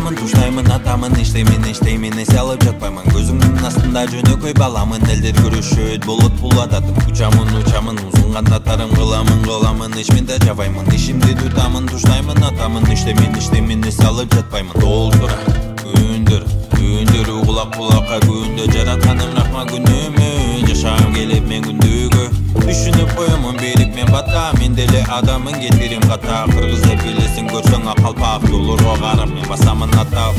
Атамын туштаймын, атамын иштеймин эсе алып жатпаймын. Көзүмдүн астында жөнөкөй баламын, элдер көрүшөт болот булататып. Учамын, узун кандаттарым кыламын, ичминде жабаймын. Ишимди тутамын, туштаймын, атамын иштеймин эсе алып жатпаймын. Толтура күндөр угулак булакка күндө жаратканым рахма күнүмө. Жашагым келип мен күндүгө düşünüp koyumun берип мен бата. Мен деле адамын кетирим ката. Кыргыз деп билесин көрсөң акалпак. Жолорго карап мен басамын атап.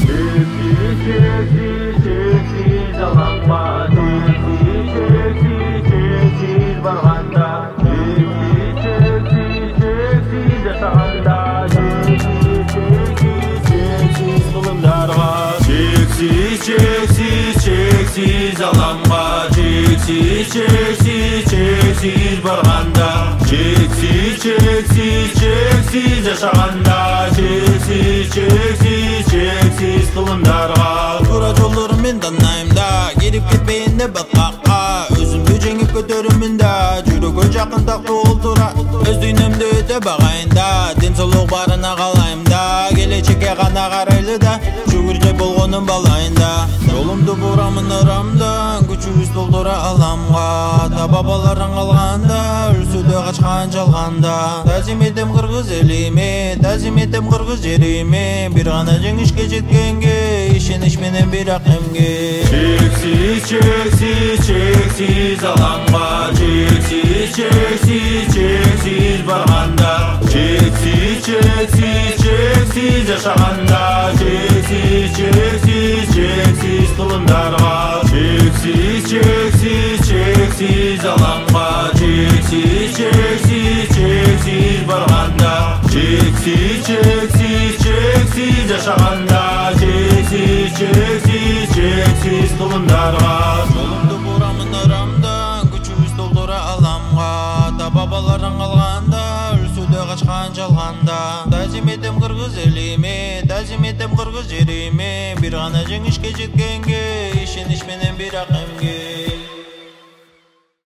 Чексиз алаңба, чексиз барганда, чексиз жашаганда, чексиz кылымдарга. Чексиz алаңба, чексиz барганда, чексиz жашаганда, чексиz кылымдарга. Тура жолдорум мен танайм да, келип кетпейин деп баткакка. Өзүмдү жеңип көтөрүмүн да, жүрөгкө жакын тактуу олтура. Өз дүйнөмдү өтө багайын да, ден соолук барына каалайм да. Келечекке гана карайлы да, шүгүр жеп болгонун балайын да. Жолумду бурамын ырамдан, күчүбүз толтура аламга. Ата бабаларың калганда, өлсө да качкан жалганда. Тазим этем кыргыз элиме, тазим этем кыргыз жериме. Бир гана жеңишке жеткенге, ишенич менен бирок эмге. Чексиz алаңга, чексиz барганда, чексиz жашаганда, чексиz кылымдарга. Чексиz алаңга, чексиz барганда, чексиz жашаганда, чексиz кылымдарга. Жолумду бурамын ырамдан, күчүбүз толтура аламга. Ата бабаларың калганда, өлсө да качкан жалганда. Тазим этем кыргыз элиме, тазим этем кыргыз жериме. Бир гана жеңишке жеткенге, ишенич менен бирок эмге.